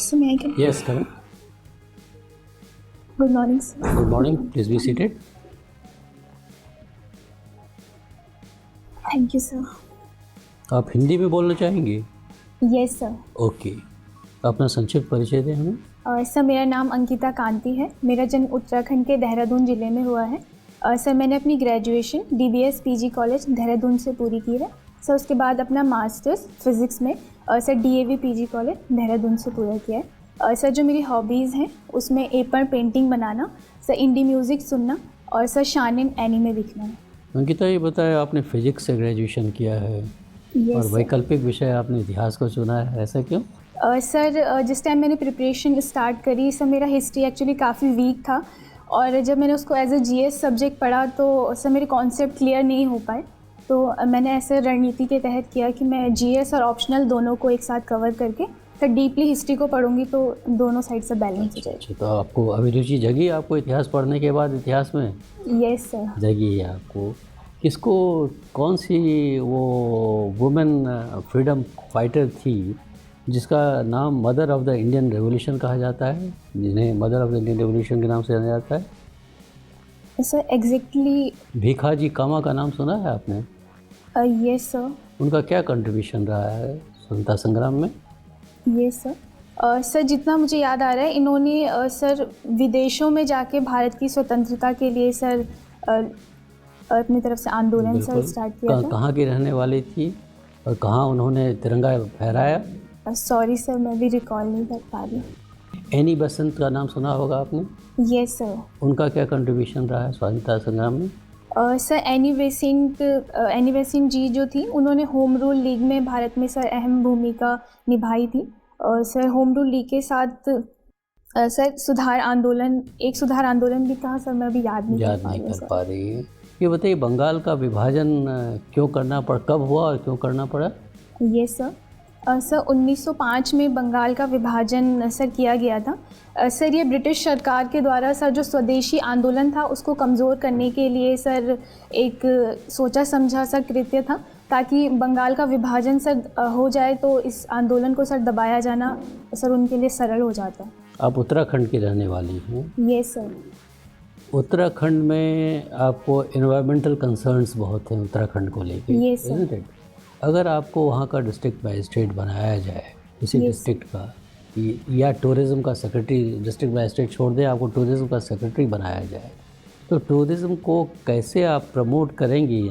So may I come? Yes, come in. Good morning, sir. Good morning. Please be seated. Thank you, sir. आप हिंदी में बोलना चाहेंगे? Yes, sir. Okay, अपना संक्षिप्त परिचय दें हमें। सर मेरा नाम अंकिता कांति है। मेरा जन्म उत्तराखंड के देहरादून ज़िले में हुआ है। सर मैंने अपनी graduation DBS PG college Dehradun से पूरी की है। सर उसके बाद अपना मास्टर्स फिज़िक्स में sir DAV PG college Dehradun से पूरा किया है। सर जो मेरी हॉबीज़ हैं उसमें एपर पेंटिंग बनाना, सर इंडी म्यूज़िक सुनना और सर शानेन एनीमे देखना है। अंकिता, ये बताया आपने फिजिक्स से ग्रेजुएशन किया है और वैकल्पिक विषय आपने इतिहास को चुना है, ऐसा क्यों? सर जिस टाइम मैंने प्रिपरेशन स्टार्ट करी सर मेरा हिस्ट्री एक्चुअली काफ़ी वीक था और जब मैंने उसको एज ए GS सब्जेक्ट पढ़ा तो सर मेरे कॉन्सेप्ट क्लियर नहीं हो पाए। तो मैंने ऐसे रणनीति के तहत किया कि मैं GS और ऑप्शनल दोनों को एक साथ कवर करके फिर डीपली हिस्ट्री को पढ़ूंगी तो दोनों साइड से बैलेंस हो जाएगा। अच्छा, तो आपको अभिरुचि जगी आपको इतिहास पढ़ने के बाद इतिहास में? Yes sir. जगी है आपको। किसको, कौन सी वो वुमेन फ्रीडम फाइटर थी जिसका नाम mother of the Indian revolution कहा जाता है, जिन्हें mother of the Indian revolution के नाम से जाना जाता है? सर एग्जैक्टली भीखाजी कामा का नाम सुना है आपने? Yes sir. उनका क्या कंट्रीब्यूशन रहा है स्वतंत्रता संग्राम में? Yes sir. सर जितना मुझे याद आ रहा है इन्होंने सर विदेशों में जाके भारत की स्वतंत्रता के लिए सर अपनी तरफ से आंदोलन सर स्टार्ट किया था। कहाँ की रहने वाली थी और कहाँ उन्होंने तिरंगा फहराया? सॉरी सर मैं भी रिकॉल नहीं कर पा रही। एनी बेसेंट का नाम सुना होगा आपने? Yes sir. उनका क्या कंट्रीब्यूशन रहा है स्वतंत्रता संग्राम में? सर एनी बेसेंट जी जो थी उन्होंने होम रूल लीग में भारत में सर अहम भूमिका निभाई थी। सर होम रूल लीग के साथ सर सुधार आंदोलन भी था सर, मैं अभी याद नहीं कर पा रही। ये बताइए, बंगाल का विभाजन क्यों करना पड़ा, कब हुआ और क्यों करना पड़ा? ये सर 1905 में बंगाल का विभाजन सर किया गया था। सर ये ब्रिटिश सरकार के द्वारा सर जो स्वदेशी आंदोलन था उसको कमज़ोर करने के लिए सर एक सोचा समझा सा कृत्य था ताकि बंगाल का विभाजन सर हो जाए तो इस आंदोलन को सर दबाया जाना सर उनके लिए सरल हो जाता। आप उत्तराखंड की रहने वाली हैं? Yes sir. उत्तराखंड में आपको एनवायरमेंटल कंसर्न्स बहुत हैं उत्तराखंड को लेकर। Yes sir. अगर आपको वहाँ का डिस्ट्रिक्ट मैजिस्ट्रेट बनाया जाए, किसी डिस्ट्रिक्ट का, या टूरिज़्म का सेक्रेटरी, डिस्ट्रिक्ट मैजिस्ट्रेट छोड़ दें, आपको टूरिज़्म का सेक्रेटरी बनाया जाए, तो टूरिज़्म को कैसे आप प्रमोट करेंगी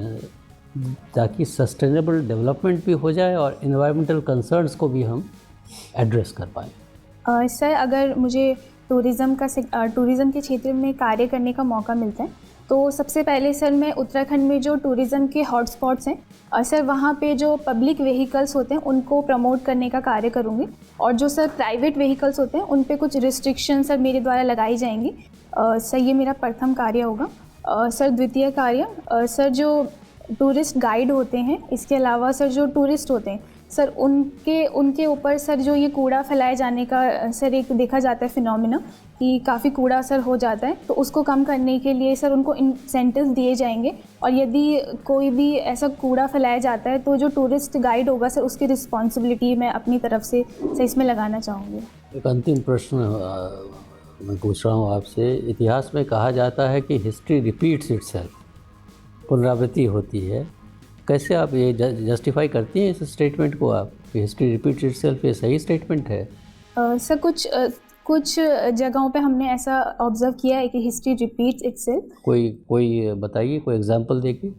ताकि सस्टेनेबल डेवलपमेंट भी हो जाए और एनवायरमेंटल कंसर्न्स को भी हम एड्रेस कर पाएँ? सर अगर मुझे टूरिज़्म के क्षेत्र में कार्य करने का मौका मिलता है तो सबसे पहले सर मैं उत्तराखंड में जो टूरिज़्म के हॉटस्पॉट्स हैं सर वहाँ पे जो पब्लिक व्हीकल्स होते हैं उनको प्रमोट करने का कार्य करूँगी और जो सर प्राइवेट व्हीकल्स होते हैं उन पे कुछ रिस्ट्रिक्शन सर मेरे द्वारा लगाई जाएंगी। सर ये मेरा प्रथम कार्य होगा। सर द्वितीय कार्य सर जो टूरिस्ट गाइड होते हैं, इसके अलावा सर जो टूरिस्ट होते हैं सर उनके ऊपर सर जो ये कूड़ा फैलाए जाने का सर एक देखा जाता है फिनोमिना कि काफ़ी कूड़ा सर हो जाता है, तो उसको कम करने के लिए सर उनको इंसेंटिव्स दिए जाएंगे और यदि कोई भी ऐसा कूड़ा फैलाया जाता है तो जो टूरिस्ट गाइड होगा सर उसकी रिस्पॉन्सिबिलिटी मैं अपनी तरफ से सर इसमें लगाना चाहूँगी। एक अंतिम प्रश्न मैं पूछ रहा हूँ आपसे। इतिहास में कहा जाता है कि हिस्ट्री रिपीट्स इटसेल्फ, पुनरावृत्ति होती है। कैसे आप ये जस्टिफाई करती हैं इस स्टेटमेंट को आप कि हिस्ट्री रिपीट्स इटसेल्फ, ये सही स्टेटमेंट है? सर कुछ जगहों पे हमने ऐसा ऑब्जर्व किया है कि हिस्ट्री रिपीट्स इटसेल्फ। कोई बताइए, कोई एग्जांपल देखिए।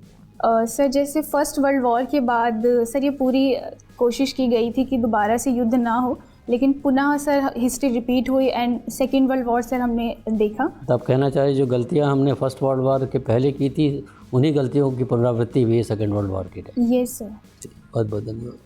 सर जैसे फर्स्ट वर्ल्ड वॉर के बाद सर ये पूरी कोशिश की गई थी कि दोबारा से युद्ध ना हो, लेकिन पुनः सर हिस्ट्री रिपीट हुई and second world war sir हमने देखा। तो आप कहना चाह रहे जो गलतियां हमने फर्स्ट वर्ल्ड वॉर के पहले की थी उन्हीं गलतियों की पुनरावृत्ति हुई है सेकेंड वर्ल्ड वॉर की? Yes sir. बहुत बहुत धन्यवाद।